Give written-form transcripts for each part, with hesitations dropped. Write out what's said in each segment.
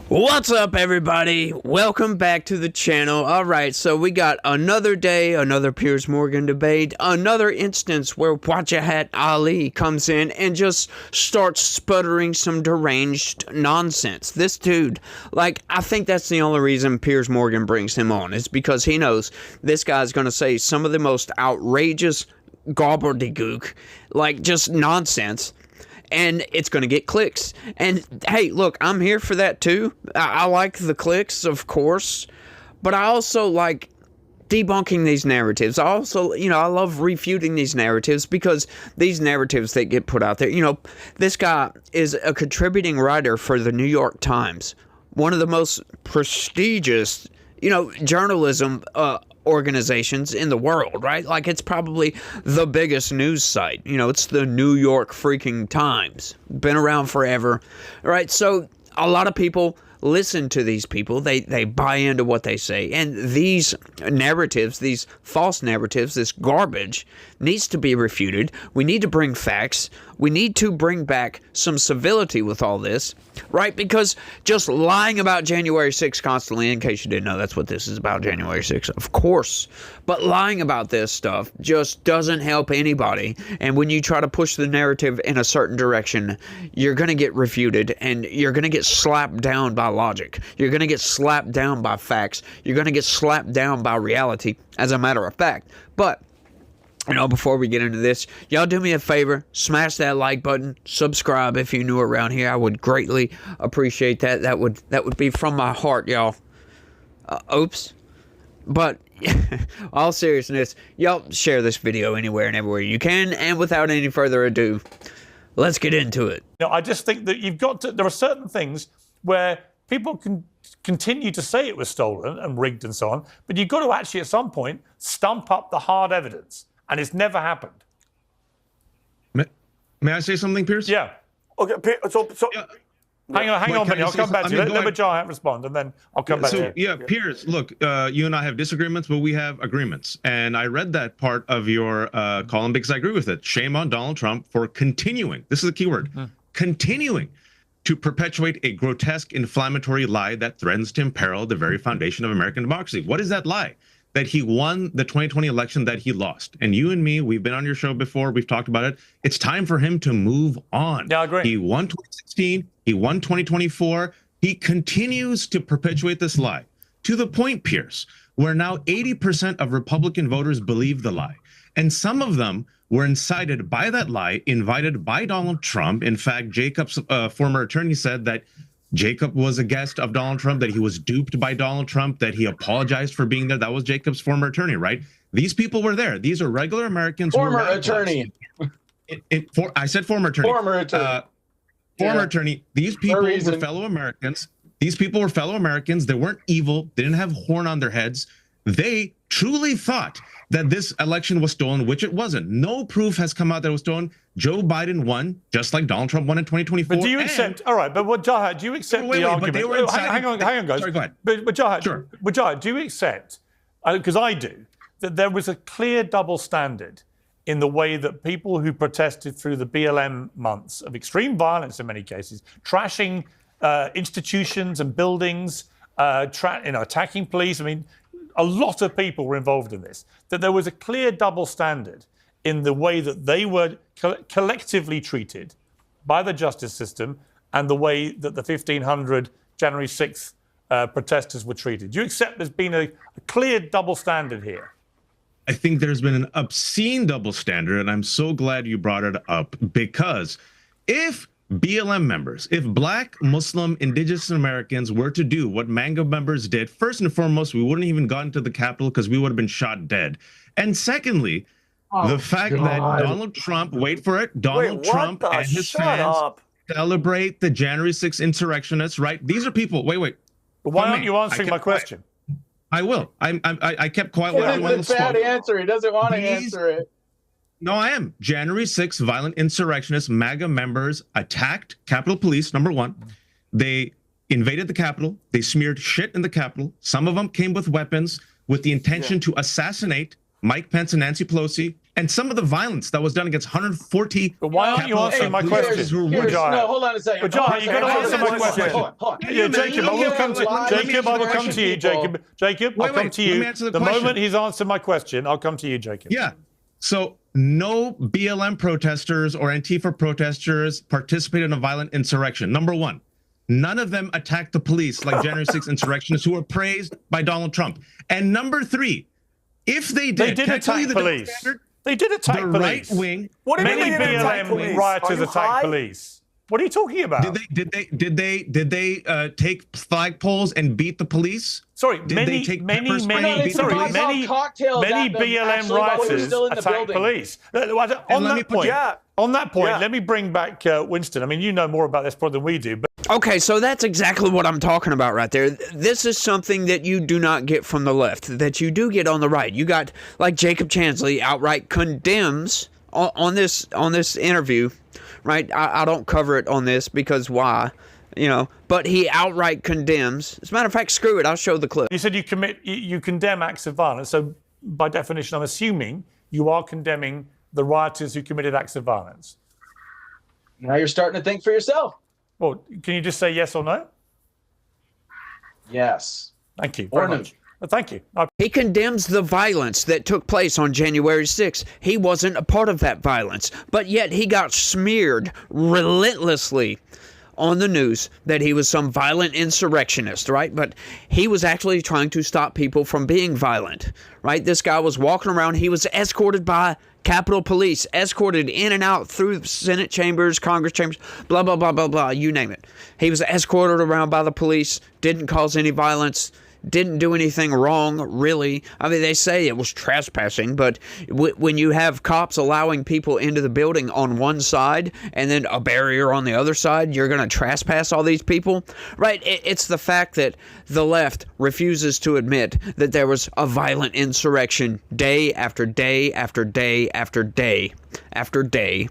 What's up, everybody? Welcome back to the channel. Alright, so we got another day, another Piers Morgan debate, another instance where Watchahat Ali comes in and just starts sputtering some deranged nonsense. This dude, like, I think that's the only reason Piers Morgan brings him on, is because he knows this guy's going to say some of the most outrageous gobbledygook, like, just nonsense. And it's going to get clicks. And hey, look, I'm here for that too. I like the clicks, of course. But I also like debunking these narratives. I also, I love refuting these narratives because these narratives that get put out there, this guy is a contributing writer for the New York Times, one of the most prestigious, journalism organizations in the world, right? Like, it's probably the biggest news site. It's the New York freaking Times. Been around forever, right? So a lot of people listen to these people. They buy into what they say. And these narratives, these false narratives, this garbage needs to be refuted. We need to bring facts. We need to bring back some civility with all this, right? Because just lying about January 6th constantly, in case you didn't know, that's what this is about, January 6th, of course. But lying about this stuff just doesn't help anybody. And when you try to push the narrative in a certain direction, you're going to get refuted and you're going to get slapped down by logic. You're going to get slapped down by facts. You're going to get slapped down by reality, as a matter of fact. But before we get into this, y'all do me a favor, smash that like button, subscribe if you're new around here. I would greatly appreciate that. That would be from my heart, y'all. Oops. But all seriousness, y'all share this video anywhere and everywhere you can. And without any further ado, let's get into it. I just think that there are certain things where people can continue to say it was stolen and rigged and so on, but you've got to actually at some point stump up the hard evidence. And it's never happened. May I say something, Piers? Yeah. Okay, so yeah. hang on a minute. I'll come back to you. Let Jahat respond, and then I'll come back to you. Yeah, Piers, look, you and I have disagreements, but we have agreements. And I read that part of your column because I agree with it. Shame on Donald Trump for continuing, this is the key word, continuing to perpetuate a grotesque, inflammatory lie that threatens to imperil the very foundation of American democracy. What is that lie? That he won the 2020 election that he lost. And you and me, we've been on your show before, we've talked about it. It's time for him to move on. Yeah, I agree. He won 2016, he won 2024. He continues to perpetuate this lie to the point, Piers, where now 80% of Republican voters believe the lie. And some of them were incited by that lie, invited by Donald Trump. In fact, Jacob's former attorney said that Jacob was a guest of Donald Trump, that he was duped by Donald Trump, that he apologized for being there. That was Jacob's former attorney, right? These people were there. These are regular Americans. Former attorney. I said former attorney. Former attorney. Former attorney. These people were fellow Americans. These people were fellow Americans. They weren't evil. They didn't have horn on their heads. They truly thought that this election was stolen, which it wasn't. No proof has come out that it was stolen. Joe Biden won, just like Donald Trump won in 2024. But do you accept? All right, but Jahat, do you accept the argument? But they were hang on, guys. Sorry, go ahead. But Jahat, sure. Jahat, do you accept? Because I do, that there was a clear double standard in the way that people who protested through the BLM months of extreme violence, in many cases, trashing institutions and buildings, attacking police. I mean, a lot of people were involved in this. That there was a clear double standard in the way that they were collectively treated by the justice system and the way that the 1,500 January 6th protesters were treated. Do you accept there's been a clear double standard here? I think there's been an obscene double standard, and I'm so glad you brought it up, because if BLM members, if Black, Muslim, Indigenous Americans were to do what MAGA members did, first and foremost, we wouldn't even gotten to the Capitol because we would have been shot dead. And secondly, the fact that Donald Trump, wait for it, Donald Trump and his fans celebrate the January 6th insurrectionists, right? These are people, wait. But why aren't you answering my question? I will. I kept quiet. It's a bad answer. He doesn't want to answer it. No, I am. January 6th, violent insurrectionists, MAGA members attacked Capitol Police, number one. They invaded the Capitol. They smeared shit in the Capitol. Some of them came with weapons with the intention to assassinate Mike Pence and Nancy Pelosi and some of the violence that was done against 140. But why aren't you Capitol answering my police question? officers who were Here's, wounded. no, hold on a second. But you got to answer my question. Hold on. Yeah, Jacob, I will come to Jacob. I will come to you, Jacob. Jacob, I'll come to you. Let me answer the The question. moment he's answered my question, I'll come to you, Jacob. Yeah. So no BLM protesters or Antifa protesters participated in a violent insurrection. Number one, none of them attacked the police like January 6th insurrectionists who were praised by Donald Trump. And number three, if they did, They did attack police. They did attack the police. right wing. What do you Many mean they didn't attack BLM police? rioters Are you attacked high? police. What are you talking about? Did they take flagpoles and beat the police? Sorry, Did they take pepper spray and beat the police? many cocktails at them, BLM actually, while we were rioters still in the attacked building. police. On let me that put- point, Yeah. Yeah. let me bring back Winston. I mean, you know more about this probably than we do, but Okay, so that's exactly what I'm talking about right there. This is something that you do not get from the left, that you do get on the right. You got, like, Jacob Chansley outright condemns on this interview, right? I don't cover it on this because why? But he outright condemns. As a matter of fact, screw it, I'll show the clip. you said you condemn acts of violence. So by definition, I'm assuming you are condemning the rioters who committed acts of violence. Now you're starting to think for yourself. Well, can you just say yes or no? Yes. Thank you Or very no. much. Thank you. He condemns the violence that took place on January 6th. He wasn't a part of that violence, but yet he got smeared relentlessly on the news that he was some violent insurrectionist, right? But he was actually trying to stop people from being violent, right? This guy was walking around. He was escorted by Capitol Police, escorted in and out through Senate chambers, Congress chambers, blah, blah, blah, blah, blah, you name it. He was escorted around by the police, didn't cause any violence, didn't do anything wrong, really. I mean, they say it was trespassing, but when you have cops allowing people into the building on one side and then a barrier on the other side, you're going to trespass all these people, right? It's the fact that the left refuses to admit that there was a violent insurrection day after day after day after day after day.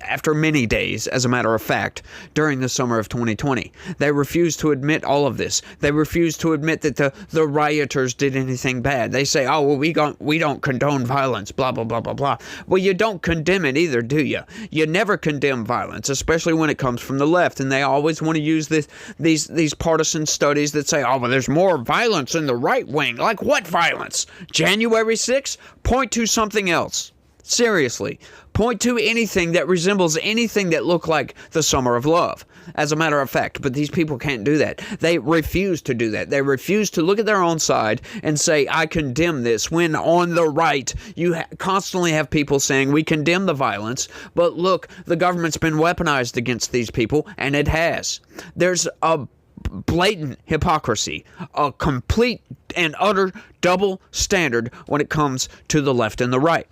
After many days, as a matter of fact, during the summer of 2020. They refuse to admit all of this. They refuse to admit that the rioters did anything bad. They say, oh, well, we don't condone violence, blah, blah, blah, blah, blah. Well, you don't condemn it either, do you? You never condemn violence, especially when it comes from the left. And they always want to use these partisan studies that say, oh, well, there's more violence in the right wing. Like what violence? January 6th? Point to something else. Seriously, point to anything that resembles anything that looked like the Summer of Love, as a matter of fact. But these people can't do that. They refuse to do that. They refuse to look at their own side and say, I condemn this, when on the right, you constantly have people saying, we condemn the violence, but look, the government's been weaponized against these people, and it has. There's a blatant hypocrisy, a complete and utter double standard when it comes to the left and the right.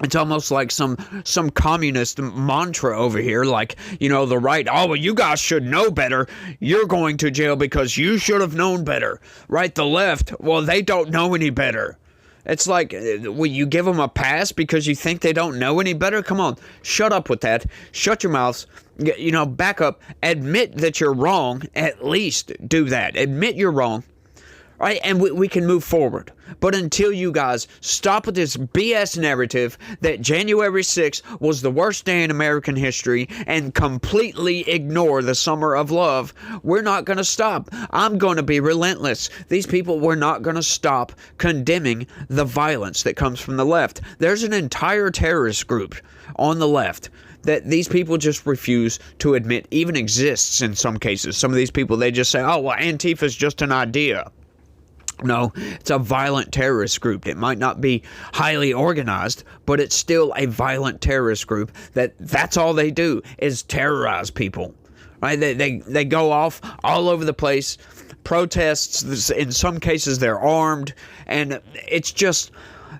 It's almost like some communist mantra over here, like, the right, oh, well, you guys should know better. You're going to jail because you should have known better, right? The left, well, they don't know any better. It's like, will you give them a pass because you think they don't know any better? Come on, shut up with that. Shut your mouths. Back up. Admit that you're wrong. At least do that. Admit you're wrong. Right, and we can move forward. But until you guys stop with this BS narrative that January 6th was the worst day in American history and completely ignore the Summer of Love, we're not going to stop. I'm going to be relentless. These people were not going to stop condemning the violence that comes from the left. There's an entire terrorist group on the left that these people just refuse to admit even exists in some cases. Some of these people, they just say, oh, well, Antifa is just an idea. No, it's a violent terrorist group. It might not be highly organized, but it's still a violent terrorist group that's all they do is terrorize people. Right? They go off all over the place, protests, in some cases they're armed, and it's just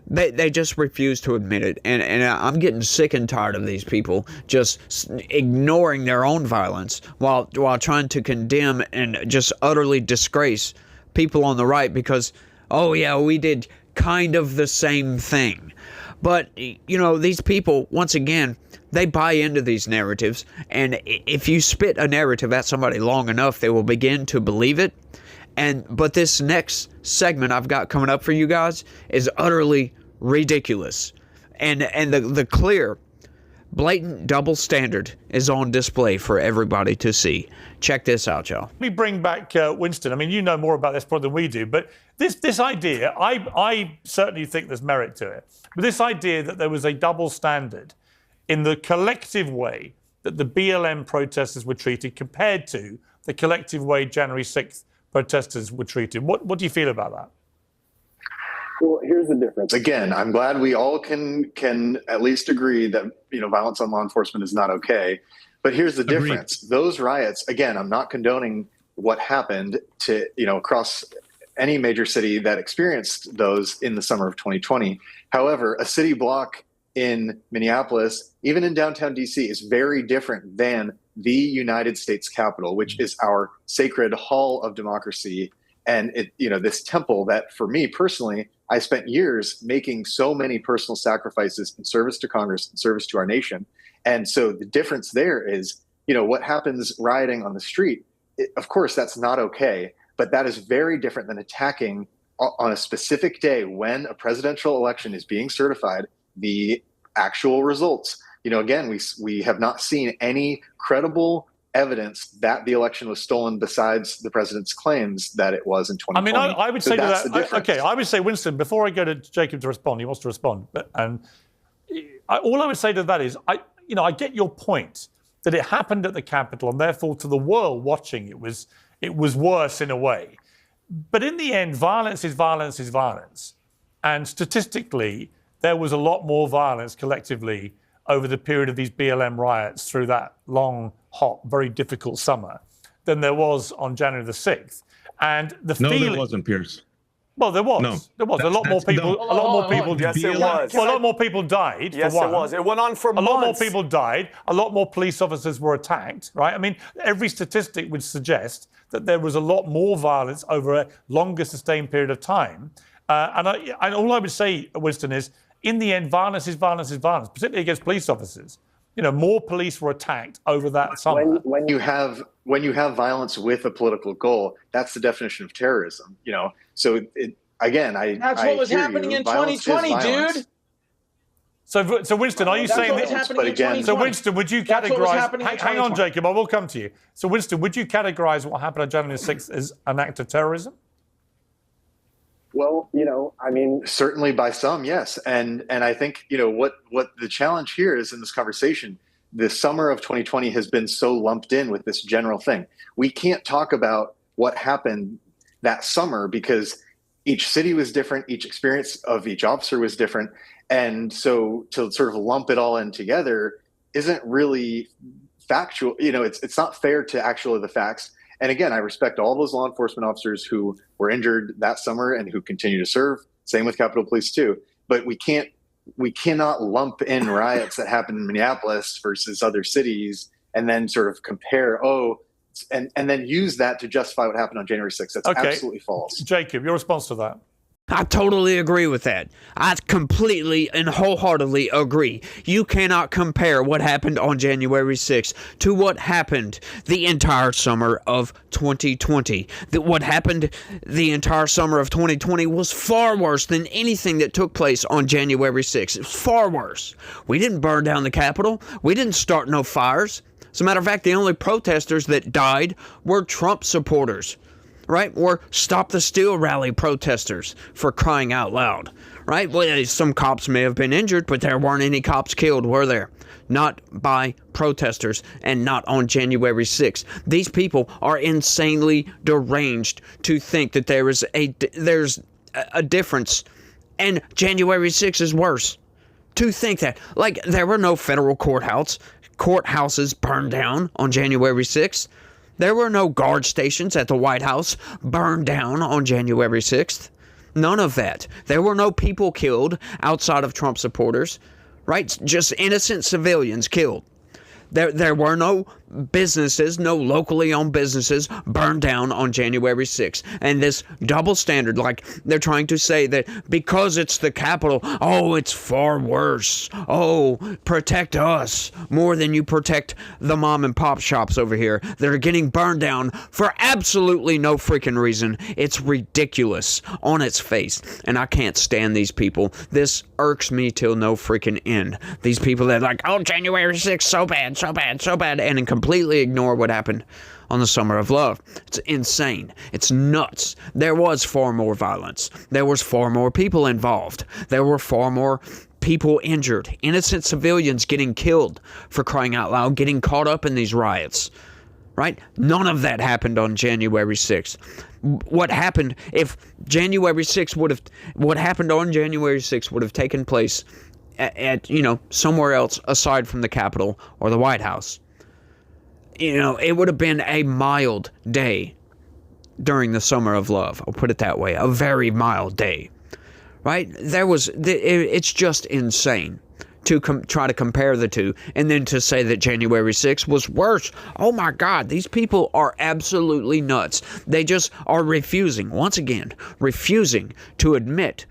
they just refuse to admit it. And I'm getting sick and tired of these people just ignoring their own violence while trying to condemn and just utterly disgrace people on the right because, oh yeah, we did kind of the same thing. But, these people, once again, they buy into these narratives, and if you spit a narrative at somebody long enough, they will begin to believe it. But this next segment I've got coming up for you guys is utterly ridiculous. And the clear, blatant double standard is on display for everybody to see. Check this out, y'all. Let me bring back Winston. I mean, you know more about this probably than we do, but this idea, I certainly think there's merit to it. But this idea that there was a double standard in the collective way that the BLM protesters were treated compared to the collective way January 6th protesters were treated. What do you feel about that? Well, here's the difference. Again, I'm glad we all can at least agree that violence on law enforcement is not okay. But here's the difference. Those riots, again, I'm not condoning what happened to across any major city that experienced those in the summer of 2020. However, a city block in Minneapolis, even in downtown DC, is very different than the United States Capitol, which is our sacred hall of democracy. And this temple that, for me personally, I spent years making so many personal sacrifices in service to Congress, in service to our nation. And so the difference there is, what happens rioting on the street, of course, that's not okay. But that is very different than attacking on a specific day when a presidential election is being certified, the actual results. Again, we have not seen any credible evidence that the election was stolen besides the president's claims that it was in 2020. I mean, I would say to that, I would say, Winston, before I go to Jacob to respond, he wants to respond, all I would say to that is, I get your point that it happened at the Capitol, and therefore to the world watching, it was worse in a way. But in the end, violence is violence is violence. And statistically, there was a lot more violence collectively over the period of these BLM riots through that long, hot, very difficult summer than there was on January the 6th. And there wasn't, Piers. Well, there was. No. There was. A lot more people. A lot more people. Yes, it was. Well, a lot more people died. Yes, for one. it was. It went on for months. A lot more people died. A lot more police officers were attacked. Right? I mean, every statistic would suggest that there was a lot more violence over a longer, sustained period of time. And all I would say, Winston, is in the end, violence is violence is violence, particularly against police officers. More police were attacked over that summer. When you have violence with a political goal, that's the definition of terrorism. So that's what was happening in 2020, dude. So Winston, are you saying that? But again, so Winston, would you categorize? Hang on, Jacob, I will come to you. So Winston, would you categorize what happened on January 6th as an act of terrorism? Well, I mean, certainly by some, yes. And I think, what the challenge here is in this conversation, the summer of 2020 has been so lumped in with this general thing. We can't talk about what happened that summer because each city was different. Each experience of each officer was different. And so to sort of lump it all in together isn't really factual. It's not fair to actually the facts. And again, I respect all those law enforcement officers who were injured that summer and who continue to serve. Same with Capitol Police too. But we cannot lump in riots that happened in Minneapolis versus other cities and then sort of compare, and then use that to justify what happened on January 6th. That's absolutely false. Jacob, your response to that? I totally agree with that. I completely and wholeheartedly agree. You cannot compare what happened on January 6th to what happened the entire summer of 2020. What happened the entire summer of 2020 was far worse than anything that took place on January 6th. It was far worse. We didn't burn down the Capitol. We didn't start no fires. As a matter of fact, the only protesters that died were Trump supporters. Right? Or Stop the Steal rally protesters, for crying out loud. Right? Well, some cops may have been injured, but there weren't any cops killed, were there? Not by protesters and not on January 6th. These people are insanely deranged to think that there's a difference, and January 6th is worse. To think that. Like, there were no federal courthouses burned down on January 6th. There were no guard stations at the White House burned down on January 6th. None of that. There were no people killed outside of Trump supporters, right? Just innocent civilians killed. There were no businesses, no locally owned businesses burned down on January 6th. And this double standard, like they're trying to say that because it's the Capitol, oh, it's far worse. Oh, protect us more than you protect the mom and pop shops over here that are getting burned down for absolutely no freaking reason. It's ridiculous on its face. And I can't stand these people. This irks me till no freaking end. These people that are like, oh, January 6th, so bad, so bad, so bad, and then completely ignore what happened on the Summer of Love. It's insane. It's nuts. There was far more violence. There was far more people involved. There were far more people injured. Innocent civilians getting killed, for crying out loud, getting caught up in these riots. Right? None of that happened on January 6th. What happened if January 6th what happened on January 6th would have taken place at somewhere else aside from the Capitol or the White House? It would have been a mild day during the Summer of Love. I'll put it that way. A very mild day. Right? It's just insane to try to compare the two, and then to say that January 6th was worse. Oh my God, these people are absolutely nuts. They just are refusing to admit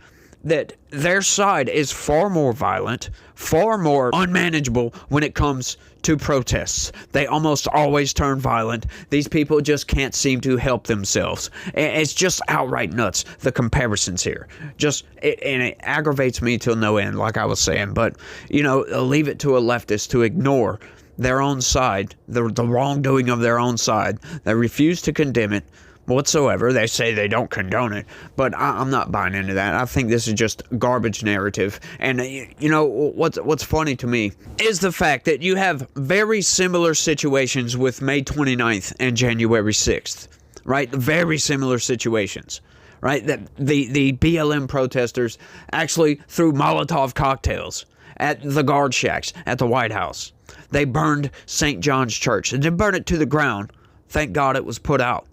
that their side is far more violent, far more unmanageable when it comes to protests. They almost always turn violent. These people just can't seem to help themselves. It's just outright nuts, the comparisons here. And it aggravates me till no end, like I was saying. But, leave it to a leftist to ignore their own side, the wrongdoing of their own side. They refuse to condemn it whatsoever. They say they don't condone it, but I'm not buying into that. I think this is just garbage narrative. And what's funny to me is the fact that you have very similar situations with May 29th and January 6th, right? Very similar situations, right? That the BLM protesters actually threw Molotov cocktails at the guard shacks at the White House. They burned St. John's Church. They didn't burn it to the ground. Thank God it was put out.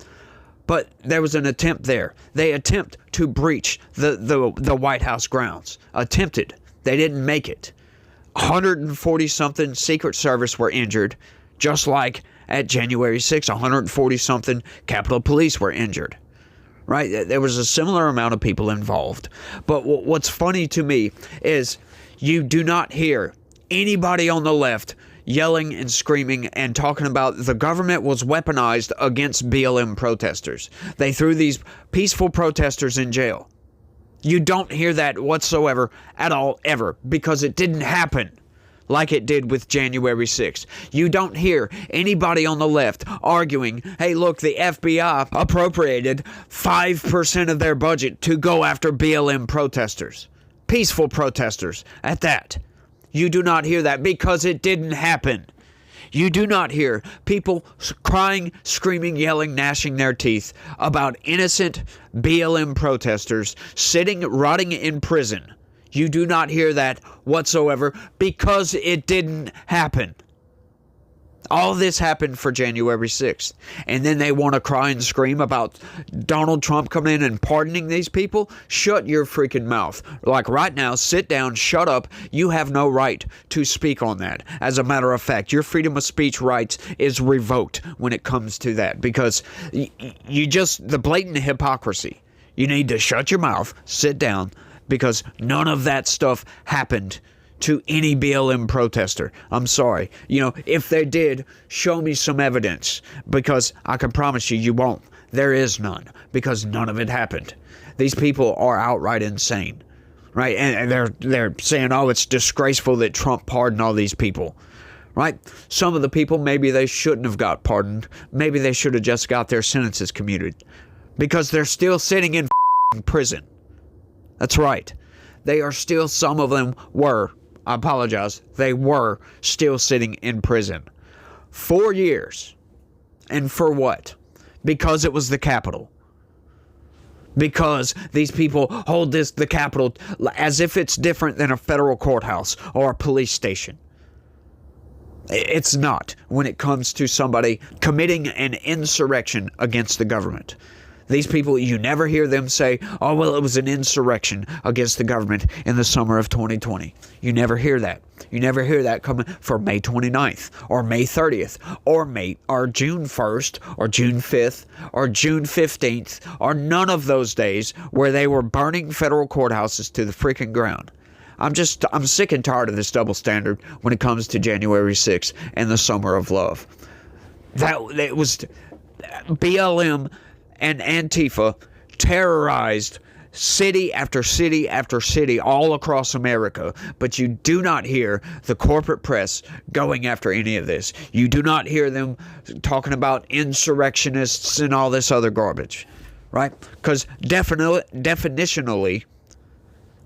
But there was an attempt there. They attempt to breach the White House grounds. Attempted. They didn't make it. 140-something Secret Service were injured, just like at January 6th, 140-something Capitol Police were injured. Right? There was a similar amount of people involved. But what's funny to me is you do not hear anybody on the left yelling and screaming and talking about the government was weaponized against BLM protesters. They threw these peaceful protesters in jail. You don't hear that whatsoever at all, ever, because it didn't happen like it did with January 6th. You don't hear anybody on the left arguing, hey, look, the FBI appropriated 5% of their budget to go after BLM protesters. Peaceful protesters at that. You do not hear that because it didn't happen. You do not hear people crying, screaming, yelling, gnashing their teeth about innocent BLM protesters rotting in prison. You do not hear that whatsoever because it didn't happen. All this happened for January 6th. And then they want to cry and scream about Donald Trump coming in and pardoning these people? Shut your freaking mouth. Like right now, sit down, shut up. You have no right to speak on that. As a matter of fact, your freedom of speech rights is revoked when it comes to that. Because the blatant hypocrisy. You need to shut your mouth, sit down, because none of that stuff happened to any BLM protester. I'm sorry. If they did, show me some evidence, because I can promise you won't. There is none, because none of it happened. These people are outright insane, right? And they're saying, oh, it's disgraceful that Trump pardoned all these people, right? Some of the people, maybe they shouldn't have got pardoned. Maybe they should have just got their sentences commuted, because they're still sitting in prison. That's right. Some of them were. I apologize. They were still sitting in prison. 4 years. And for what? Because it was the Capitol. Because these people hold the Capitol as if it's different than a federal courthouse or a police station. It's not when it comes to somebody committing an insurrection against the government. These people, you never hear them say, oh, well, it was an insurrection against the government in the summer of 2020. You never hear that. You never hear that coming for May 29th or May 30th or June 1st or June 5th or June 15th or none of those days where they were burning federal courthouses to the freaking ground. I'm sick and tired of this double standard when it comes to January 6th and the Summer of Love. It was BLM and Antifa terrorized city after city after city all across America, but you do not hear the corporate press going after any of this. You do not hear them talking about insurrectionists and all this other garbage, right? Because definitionally,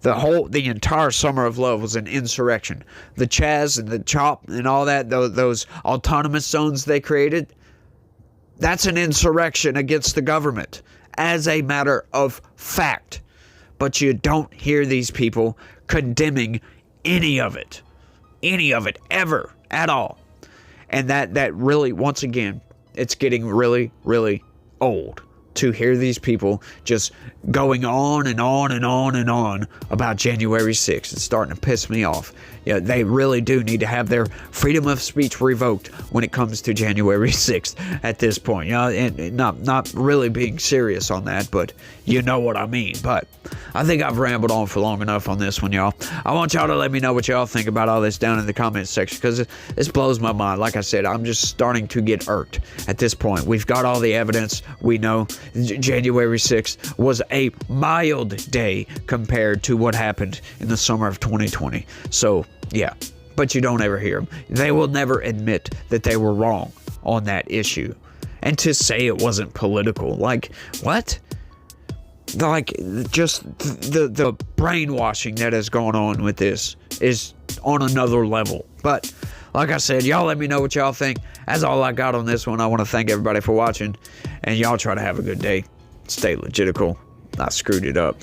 the entire Summer of Love was an insurrection. The Chaz and the CHOP and all that, those autonomous zones they created, that's an insurrection against the government as a matter of fact. But you don't hear these people condemning any of it ever at all. And that really, once again, it's getting really, really old to hear these people just going on and on and on and on about January 6th. It's starting to piss me off. Yeah, they really do need to have their freedom of speech revoked when it comes to January 6th at this point. You know, and not really being serious on that, but you know what I mean. But I think I've rambled on for long enough on this one, y'all. I want y'all to let me know what y'all think about all this down in the comments section, because this blows my mind. Like I said, I'm just starting to get irked at this point. We've got all the evidence. We know January 6th was a mild day compared to what happened in the summer of 2020. So, yeah, but you don't ever hear them. They will never admit that they were wrong on that issue. And to say it wasn't political, like, what? Like, just the brainwashing that has gone on with this is on another level. But like I said, y'all let me know what y'all think. That's all I got on this one. I want to thank everybody for watching, and y'all try to have a good day. Stay legitical. I screwed it up.